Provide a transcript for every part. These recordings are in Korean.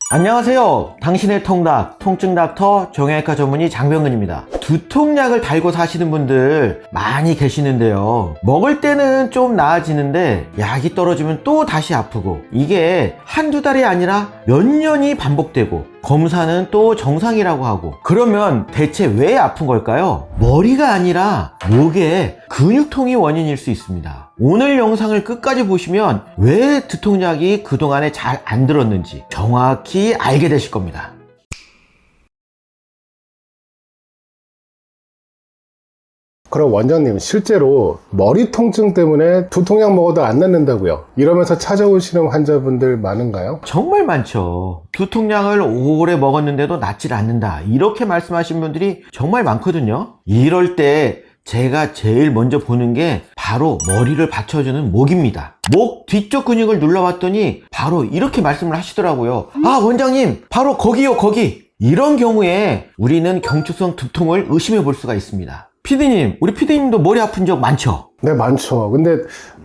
안녕하세요. 당신의 통닭, 통증 닥터 정형외과 전문의 장병근입니다. 두통약을 달고 사시는 분들 많이 계시는데요. 먹을 때는 좀 나아지는데 약이 떨어지면 또 다시 아프고, 이게 한두 달이 아니라 몇 년이 반복되고, 검사는 또 정상이라고 하고, 그러면 대체 왜 아픈 걸까요? 머리가 아니라 목에 근육통이 원인일 수 있습니다. 오늘 영상을 끝까지 보시면 왜 두통약이 그동안에 잘 안 들었는지 정확히 알게 되실 겁니다. 그럼 원장님, 실제로 머리 통증 때문에 두통약 먹어도 안 낫는다고요? 이러면서 찾아오시는 환자분들 많은가요? 정말 많죠. 두통약을 오래 먹었는데도 낫질 않는다, 이렇게 말씀하신 분들이 정말 많거든요. 이럴 때 제가 제일 먼저 보는 게 바로 머리를 받쳐주는 목입니다. 목 뒤쪽 근육을 눌러봤더니 바로 이렇게 말씀을 하시더라고요. 아, 원장님, 바로 거기요, 거기. 이런 경우에 우리는 경추성 두통을 의심해 볼 수가 있습니다. 피디님, 우리 피디님도 머리 아픈 적 많죠? 네, 많죠. 근데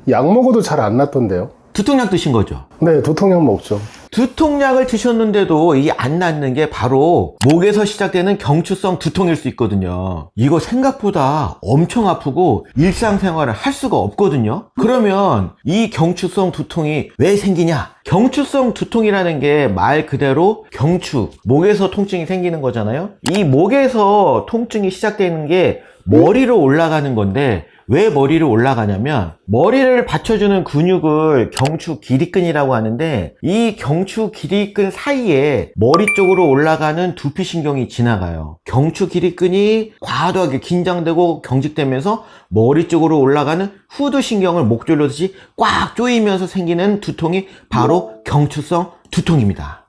약 먹어도 잘 안 낫던데요? 두통약 드신 거죠? 네, 두통약 먹죠. 두통약을 드셨는데도 이게 안 낫는 게 바로 목에서 시작되는 경추성 두통일 수 있거든요. 이거 생각보다 엄청 아프고 일상생활을 할 수가 없거든요. 그러면 이 경추성 두통이 왜 생기냐? 경추성 두통이라는 게 말 그대로 경추, 목에서 통증이 생기는 거잖아요. 이 목에서 통증이 시작되는 게 머리로 올라가는 건데, 왜 머리로 올라가냐면 머리를 받쳐주는 근육을 경추 기립근이라고 하는데, 이 경추 기립근 사이에 머리 쪽으로 올라가는 두피신경이 지나가요. 경추 기립근이 과도하게 긴장되고 경직되면서 머리 쪽으로 올라가는 후두신경을 목 졸려듯이 꽉 조이면서 생기는 두통이 바로 경추성 두통입니다.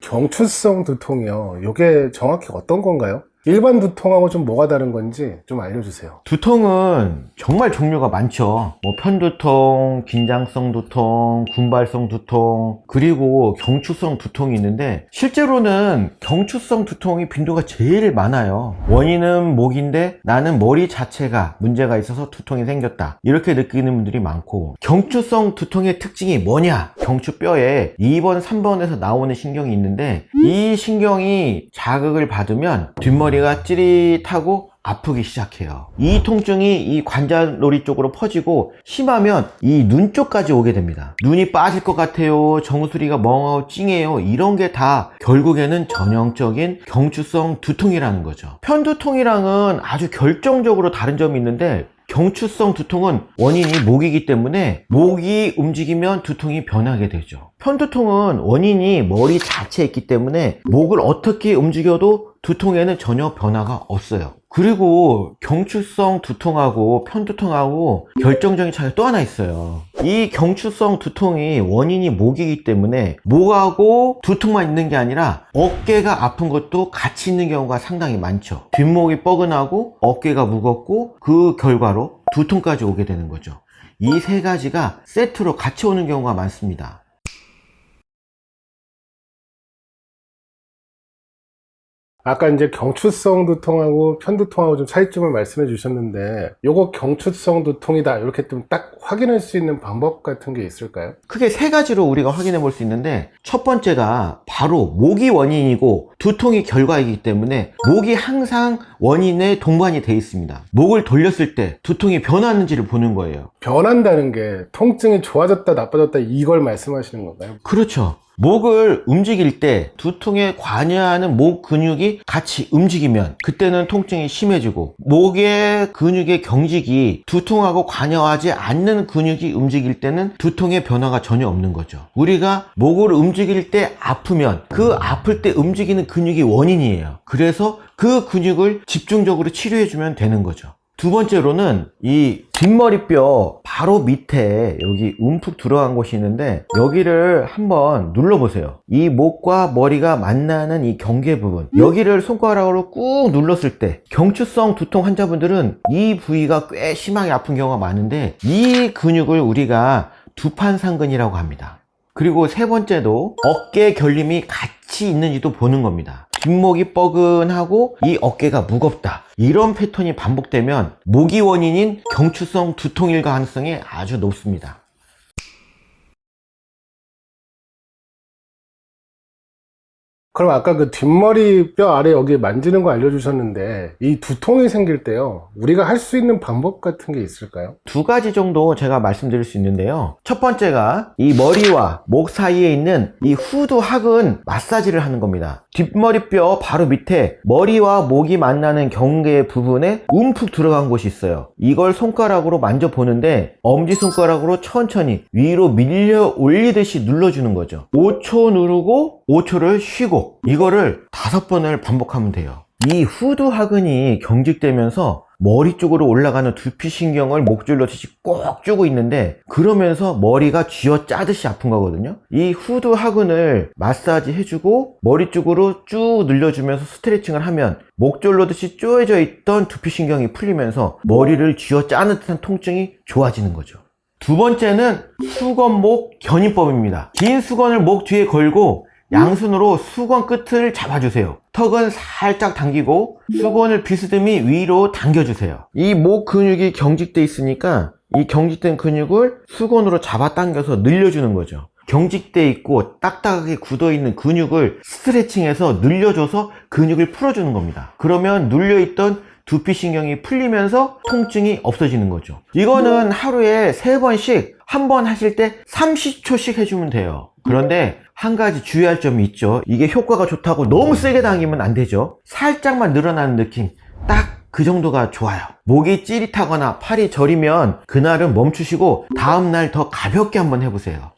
경추성 두통이요. 이게 정확히 어떤 건가요? 일반 두통하고 좀 뭐가 다른 건지 좀 알려주세요. 두통은 정말 종류가 많죠. 편두통, 긴장성 두통, 군발성 두통, 그리고 경추성 두통이 있는데, 실제로는 경추성 두통이 빈도가 제일 많아요. 원인은 목인데 나는 머리 자체가 문제가 있어서 두통이 생겼다, 이렇게 느끼는 분들이 많고, 경추성 두통의 특징이 뭐냐? 경추뼈에 2번, 3번에서 나오는 신경이 있는데, 이 신경이 자극을 받으면 뒷머리가 찌릿하고 아프기 시작해요. 이 통증이 이 관자놀이 쪽으로 퍼지고 심하면 이 눈 쪽까지 오게 됩니다. 눈이 빠질 것 같아요, 정수리가 멍하고 찡해요, 이런 게 다 결국에는 전형적인 경추성 두통이라는 거죠. 편두통이랑은 아주 결정적으로 다른 점이 있는데, 경추성 두통은 원인이 목이기 때문에 목이 움직이면 두통이 변하게 되죠. 편두통은 원인이 머리 자체에 있기 때문에 목을 어떻게 움직여도 두통에는 전혀 변화가 없어요. 그리고 경추성 두통하고 편두통하고 결정적인 차이가 또 하나 있어요. 이 경추성 두통이 원인이 목이기 때문에 목하고 두통만 있는 게 아니라 어깨가 아픈 것도 같이 있는 경우가 상당히 많죠. 뒷목이 뻐근하고 어깨가 무겁고 그 결과로 두통까지 오게 되는 거죠. 이 세 가지가 세트로 같이 오는 경우가 많습니다. 아까 이제 경추성 두통하고 편두통하고 좀 차이점을 말씀해 주셨는데, 요거 경추성 두통이다, 이렇게 좀 딱 확인할 수 있는 방법 같은 게 있을까요? 크게 세 가지로 우리가 확인해 볼 수 있는데, 첫 번째가 바로 목이 원인이고 두통이 결과이기 때문에 목이 항상 원인의 동반이 되어 있습니다. 목을 돌렸을 때 두통이 변하는지를 보는 거예요. 변한다는 게 통증이 좋아졌다 나빠졌다 이걸 말씀하시는 건가요? 그렇죠. 목을 움직일 때 두통에 관여하는 목 근육이 같이 움직이면 그때는 통증이 심해지고, 목의 근육의 경직이 두통하고 관여하지 않는 근육이 움직일 때는 두통의 변화가 전혀 없는 거죠. 우리가 목을 움직일 때 아프면 그 아플 때 움직이는 근육이 원인이에요. 그래서 그 근육을 집중적으로 치료해주면 되는 거죠. 두 번째로는 이 뒷머리뼈 바로 밑에 여기 움푹 들어간 곳이 있는데, 여기를 한번 눌러보세요. 이 목과 머리가 만나는 이 경계 부분, 여기를 손가락으로 꾹 눌렀을 때 경추성 두통 환자분들은 이 부위가 꽤 심하게 아픈 경우가 많은데, 이 근육을 우리가 두판상근이라고 합니다. 그리고 세 번째도 어깨 결림이 같이 있는지도 보는 겁니다. 뒷목이 뻐근하고 이 어깨가 무겁다, 이런 패턴이 반복되면 목이 원인인 경추성 두통일 가능성이 아주 높습니다. 그럼 아까 그 뒷머리 뼈 아래 여기 만지는 거 알려주셨는데 이 두통이 생길 때요, 우리가 할 수 있는 방법 같은 게 있을까요? 두 가지 정도 제가 말씀드릴 수 있는데요. 첫 번째가 이 머리와 목 사이에 있는 이 후두하근 마사지를 하는 겁니다. 뒷머리뼈 바로 밑에 머리와 목이 만나는 경계 부분에 움푹 들어간 곳이 있어요. 이걸 손가락으로 만져보는데 엄지손가락으로 천천히 위로 밀려 올리듯이 눌러주는 거죠. 5초 누르고 5초를 쉬고, 이거를 5번을 반복하면 돼요. 이 후두하근이 경직되면서 머리 쪽으로 올라가는 두피신경을 목줄로 꼭 쪼고 있는데, 그러면서 머리가 쥐어 짜듯이 아픈 거거든요. 이 후두하근을 마사지 해주고 머리 쪽으로 쭉 늘려주면서 스트레칭을 하면 목줄로듯이 쪼여져 있던 두피신경이 풀리면서 머리를 쥐어 짜는 듯한 통증이 좋아지는 거죠. 두 번째는 수건목 견인법입니다. 긴 수건을 목 뒤에 걸고 양손으로 수건 끝을 잡아주세요. 턱은 살짝 당기고 수건을 비스듬히 위로 당겨주세요. 이 목 근육이 경직돼 있으니까 이 경직된 근육을 수건으로 잡아당겨서 늘려주는 거죠. 경직돼 있고 딱딱하게 굳어있는 근육을 스트레칭해서 늘려줘서 근육을 풀어주는 겁니다. 그러면 눌려있던 두피신경이 풀리면서 통증이 없어지는 거죠. 이거는 하루에 3번씩, 한 번 하실 때 30초씩 해주면 돼요. 그런데 한 가지 주의할 점이 있죠. 이게 효과가 좋다고 너무 세게 당기면 안 되죠. 살짝만 늘어나는 느낌, 딱 그 정도가 좋아요. 목이 찌릿하거나 팔이 저리면 그날은 멈추시고 다음날 더 가볍게 한번 해보세요.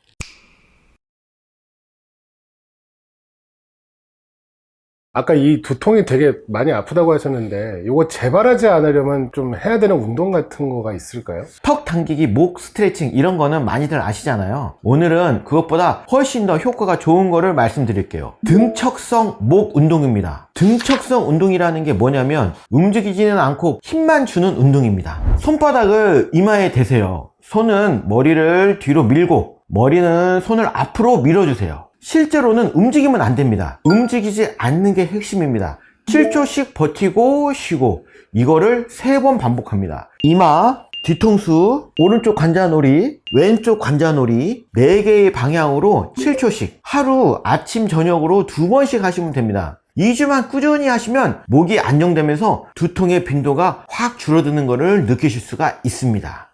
아까 이 두통이 되게 많이 아프다고 하셨는데 이거 재발하지 않으려면 좀 해야 되는 운동 같은 거가 있을까요? 턱 당기기, 목 스트레칭 이런 거는 많이들 아시잖아요. 오늘은 그것보다 훨씬 더 효과가 좋은 거를 말씀드릴게요. 등척성 목 운동입니다. 등척성 운동이라는 게 뭐냐면 움직이지는 않고 힘만 주는 운동입니다. 손바닥을 이마에 대세요. 손은 머리를 뒤로 밀고 머리는 손을 앞으로 밀어주세요. 실제로는 움직이면 안 됩니다. 움직이지 않는 게 핵심입니다. 7초씩 버티고 쉬고, 이거를 3번 반복합니다. 이마, 뒤통수, 오른쪽 관자놀이, 왼쪽 관자놀이 4개의 방향으로 7초씩 하루 아침 저녁으로 2번씩 하시면 됩니다. 2주만 꾸준히 하시면 목이 안정되면서 두통의 빈도가 확 줄어드는 것을 느끼실 수가 있습니다.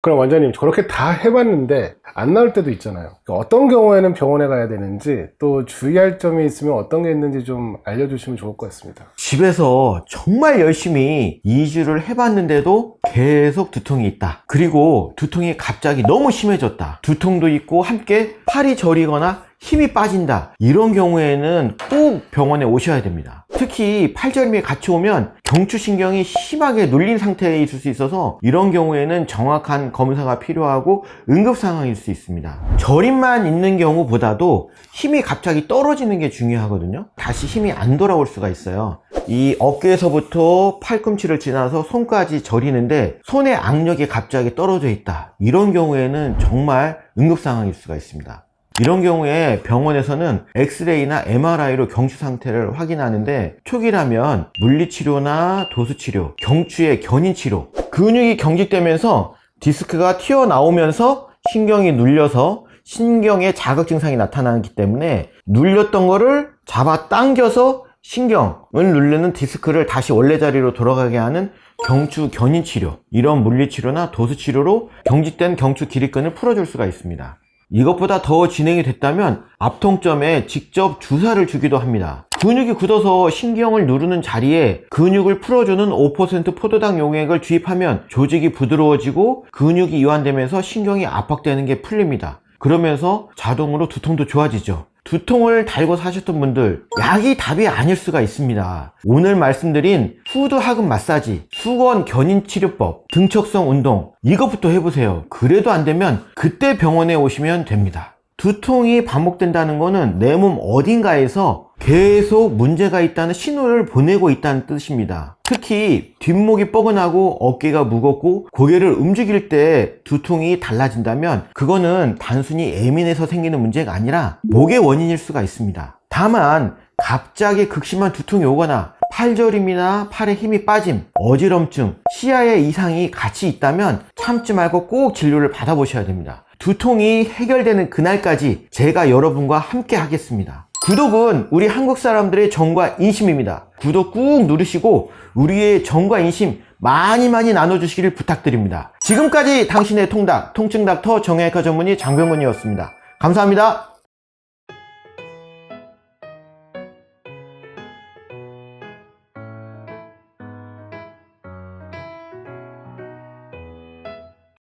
그럼 원장님, 저렇게 다 해봤는데 안 나을 때도 있잖아요. 어떤 경우에는 병원에 가야 되는지, 또 주의할 점이 있으면 어떤 게 있는지 좀 알려주시면 좋을 것 같습니다. 집에서 정말 열심히 2주를 해봤는데도 계속 두통이 있다. 그리고 두통이 갑자기 너무 심해졌다. 두통도 있고 함께 팔이 저리거나 힘이 빠진다. 이런 경우에는 꼭 병원에 오셔야 됩니다. 특히 팔저림이 같이 오면 경추신경이 심하게 눌린 상태에 있을 수 있어서 이런 경우에는 정확한 검사가 필요하고 응급 상황일 수 있습니다. 저림만 있는 경우보다도 힘이 갑자기 떨어지는 게 중요하거든요. 다시 힘이 안 돌아올 수가 있어요. 이 어깨에서부터 팔꿈치를 지나서 손까지 저리는데 손의 악력이 갑자기 떨어져 있다. 이런 경우에는 정말 응급 상황일 수가 있습니다. 이런 경우에 병원에서는 엑스레이나 MRI로 경추 상태를 확인하는데, 초기라면 물리치료나 도수치료, 경추의 견인치료, 근육이 경직되면서 디스크가 튀어나오면서 신경이 눌려서 신경에 자극 증상이 나타나기 때문에 눌렸던 거를 잡아 당겨서 신경을 누르는 디스크를 다시 원래 자리로 돌아가게 하는 경추 견인치료, 이런 물리치료나 도수치료로 경직된 경추 기립근을 풀어줄 수가 있습니다. 이것보다 더 진행이 됐다면 앞통점에 직접 주사를 주기도 합니다. 근육이 굳어서 신경을 누르는 자리에 근육을 풀어주는 5% 포도당 용액을 주입하면 조직이 부드러워지고 근육이 이완되면서 신경이 압박되는 게 풀립니다. 그러면서 자동으로 두통도 좋아지죠. 두통을 달고 사셨던 분들, 약이 답이 아닐 수가 있습니다. 오늘 말씀드린 후두하근 마사지, 수건 견인 치료법, 등척성 운동, 이것부터 해보세요. 그래도 안 되면 그때 병원에 오시면 됩니다. 두통이 반복된다는 거는 내 몸 어딘가에서 계속 문제가 있다는 신호를 보내고 있다는 뜻입니다. 특히 뒷목이 뻐근하고 어깨가 무겁고 고개를 움직일 때 두통이 달라진다면 그거는 단순히 예민해서 생기는 문제가 아니라 목의 원인일 수가 있습니다. 다만 갑자기 극심한 두통이 오거나 팔저림이나 팔에 힘이 빠짐, 어지럼증, 시야에 이상이 같이 있다면 참지 말고 꼭 진료를 받아보셔야 됩니다. 두통이 해결되는 그날까지 제가 여러분과 함께 하겠습니다. 구독은 우리 한국 사람들의 정과 인심입니다. 구독 꾹 누르시고 우리의 정과 인심 많이 나눠주시기를 부탁드립니다. 지금까지 당신의 통닭, 통증 닥터 정형외과 전문의 장병건이었습니다. 감사합니다.